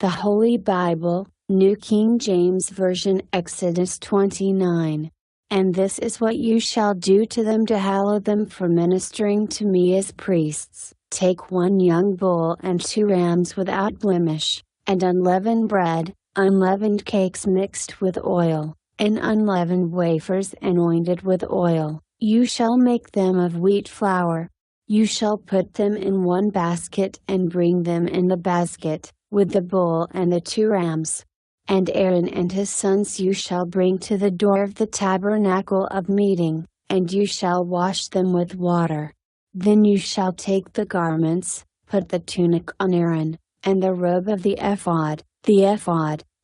The Holy Bible, New King James Version, Exodus 29. And this is what you shall do to them to hallow them for ministering to me as priests. Take 1 young bull and 2 rams without blemish, and unleavened bread, unleavened cakes mixed with oil, and unleavened wafers anointed with oil. You shall make them of wheat flour. You shall put them in 1 basket and bring them in the basket, with the bull and the 2 rams. And Aaron and his sons you shall bring to the door of the tabernacle of meeting, and you shall wash them with water. Then you shall take the garments, put the tunic on Aaron, and the robe of the ephod,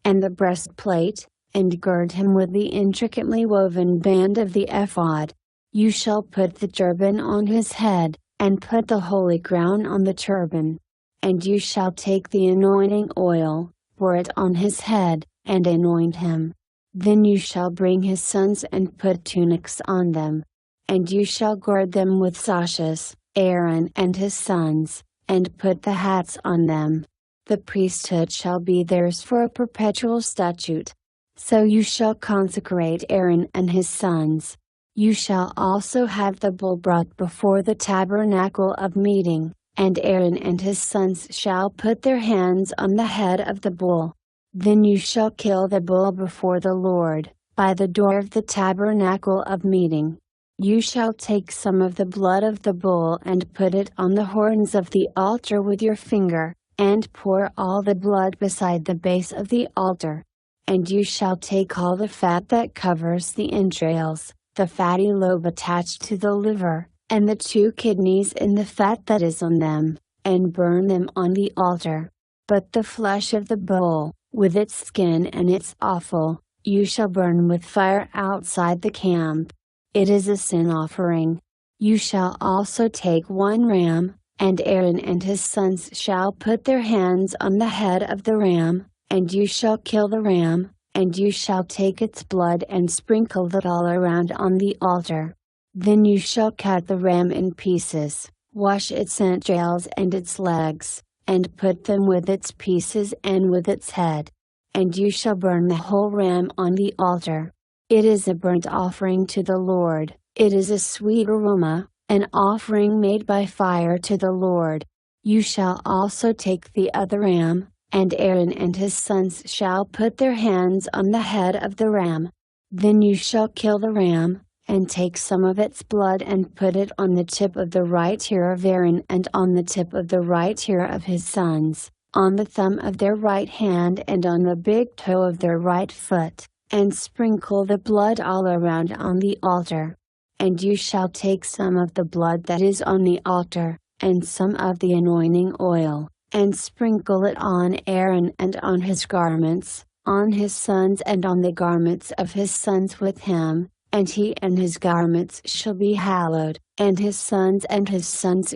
and the breastplate, and gird him with the intricately woven band of the ephod. You shall put the turban on his head, and put the holy crown on the turban. And you shall take the anointing oil, pour it on his head, and anoint him. Then you shall bring his sons and put tunics on them. And you shall gird them with sashes, Aaron and his sons, and put the hats on them. The priesthood shall be theirs for a perpetual statute. So you shall consecrate Aaron and his sons. You shall also have the bull brought before the tabernacle of meeting, and Aaron and his sons shall put their hands on the head of the bull. Then you shall kill the bull before the Lord, by the door of the tabernacle of meeting. You shall take some of the blood of the bull and put it on the horns of the altar with your finger, and pour all the blood beside the base of the altar. And you shall take all the fat that covers the entrails, the fatty lobe attached to the liver, and the 2 kidneys in the fat that is on them, and burn them on the altar. But the flesh of the bull, with its skin and its offal, you shall burn with fire outside the camp. It is a sin offering. You shall also take 1 ram, and Aaron and his sons shall put their hands on the head of the ram, and you shall kill the ram, and you shall take its blood and sprinkle it all around on the altar. Then you shall cut the ram in pieces, wash its entrails and its legs, and put them with its pieces and with its head. And you shall burn the whole ram on the altar. It is a burnt offering to the Lord, it is a sweet aroma, an offering made by fire to the Lord. You shall also take the other ram, and Aaron and his sons shall put their hands on the head of the ram. Then you shall kill the ram, and take some of its blood and put it on the tip of the right ear of Aaron and on the tip of the right ear of his sons, on the thumb of their right hand and on the big toe of their right foot, and sprinkle the blood all around on the altar. And you shall take some of the blood that is on the altar, and some of the anointing oil, and sprinkle it on Aaron and on his garments, on his sons and on the garments of his sons with him, and he and his garments shall be hallowed, and his sons'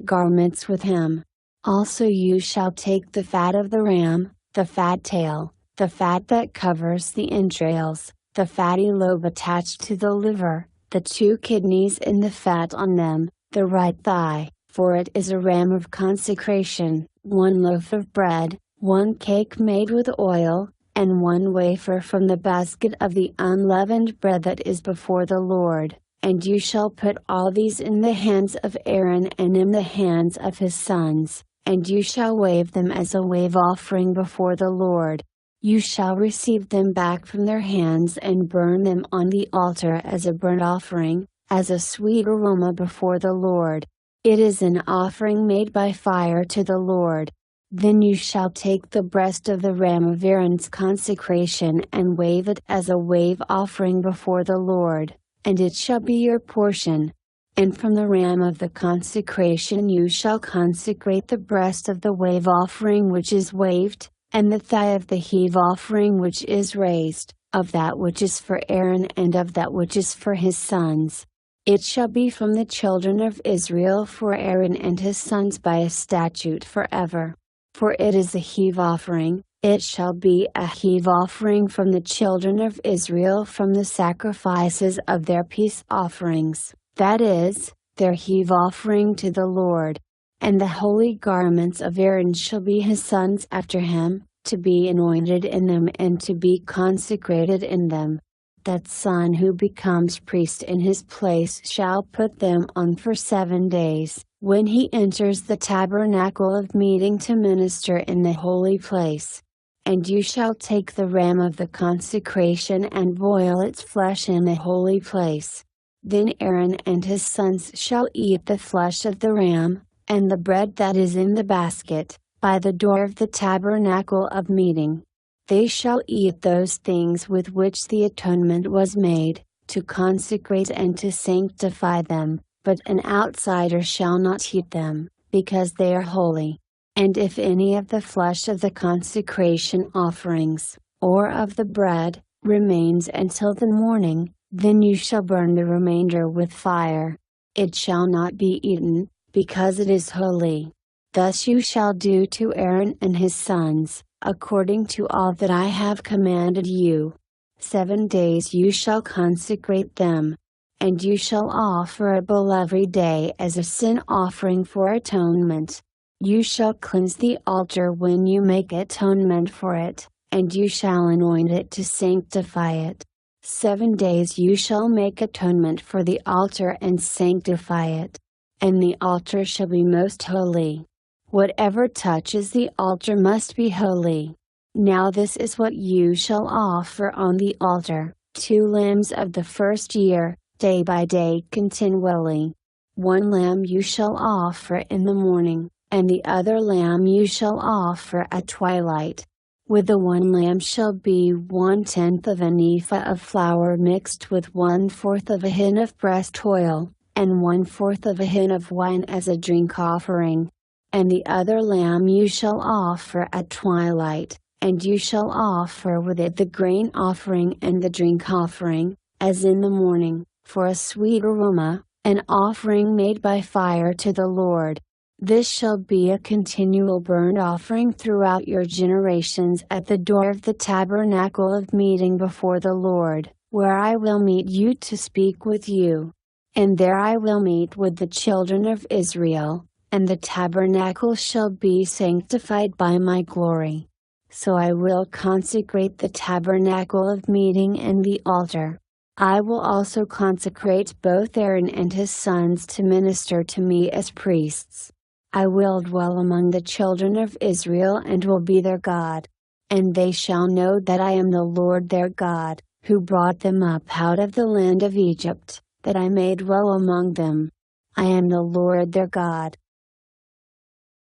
garments with him. Also you shall take the fat of the ram, the fat tail, the fat that covers the entrails, the fatty lobe attached to the liver, the 2 kidneys in the fat on them, the right thigh, for it is a ram of consecration, 1 loaf of bread, 1 cake made with oil, and 1 wafer from the basket of the unleavened bread that is before the Lord. And you shall put all these in the hands of Aaron and in the hands of his sons, and you shall wave them as a wave offering before the Lord. You shall receive them back from their hands and burn them on the altar as a burnt offering, as a sweet aroma before the Lord. It is an offering made by fire to the Lord. Then you shall take the breast of the ram of Aaron's consecration and wave it as a wave offering before the Lord, and it shall be your portion. And from the ram of the consecration you shall consecrate the breast of the wave offering which is waved, and the thigh of the heave offering which is raised, of that which is for Aaron and of that which is for his sons. It shall be from the children of Israel for Aaron and his sons by a statute forever. For it is a heave offering, it shall be a heave offering from the children of Israel from the sacrifices of their peace offerings, that is, their heave offering to the Lord. And the holy garments of Aaron shall be his sons after him, to be anointed in them and to be consecrated in them. That son who becomes priest in his place shall put them on for 7 days, when he enters the tabernacle of meeting to minister in the holy place. And you shall take the ram of the consecration and boil its flesh in the holy place. Then Aaron and his sons shall eat the flesh of the ram, and the bread that is in the basket, by the door of the tabernacle of meeting. They shall eat those things with which the atonement was made, to consecrate and to sanctify them, but an outsider shall not eat them, because they are holy. And if any of the flesh of the consecration offerings, or of the bread, remains until the morning, then you shall burn the remainder with fire. It shall not be eaten, because it is holy. Thus you shall do to Aaron and his sons, according to all that I have commanded you. 7 days you shall consecrate them. And you shall offer a bull every day as a sin offering for atonement. You shall cleanse the altar when you make atonement for it, and you shall anoint it to sanctify it. 7 days you shall make atonement for the altar and sanctify it. And the altar shall be most holy. Whatever touches the altar must be holy. Now this is what you shall offer on the altar: 2 lambs of the first year, day by day continually. 1 lamb you shall offer in the morning, and the other lamb you shall offer at twilight. With the 1 lamb shall be 1/10 of an ephah of flour mixed with 1/4 of a hin of pressed oil, and 1/4 of a hin of wine as a drink offering. And the other lamb you shall offer at twilight, and you shall offer with it the grain offering and the drink offering, as in the morning, for a sweet aroma, an offering made by fire to the Lord. This shall be a continual burnt offering throughout your generations at the door of the tabernacle of meeting before the Lord, where I will meet you to speak with you. And there I will meet with the children of Israel, and the tabernacle shall be sanctified by my glory. So I will consecrate the tabernacle of meeting and the altar. I will also consecrate both Aaron and his sons to minister to me as priests. I will dwell among the children of Israel and will be their God. And they shall know that I am the Lord their God, who brought them up out of the land of Egypt, that I may dwell among them. I am the Lord their God.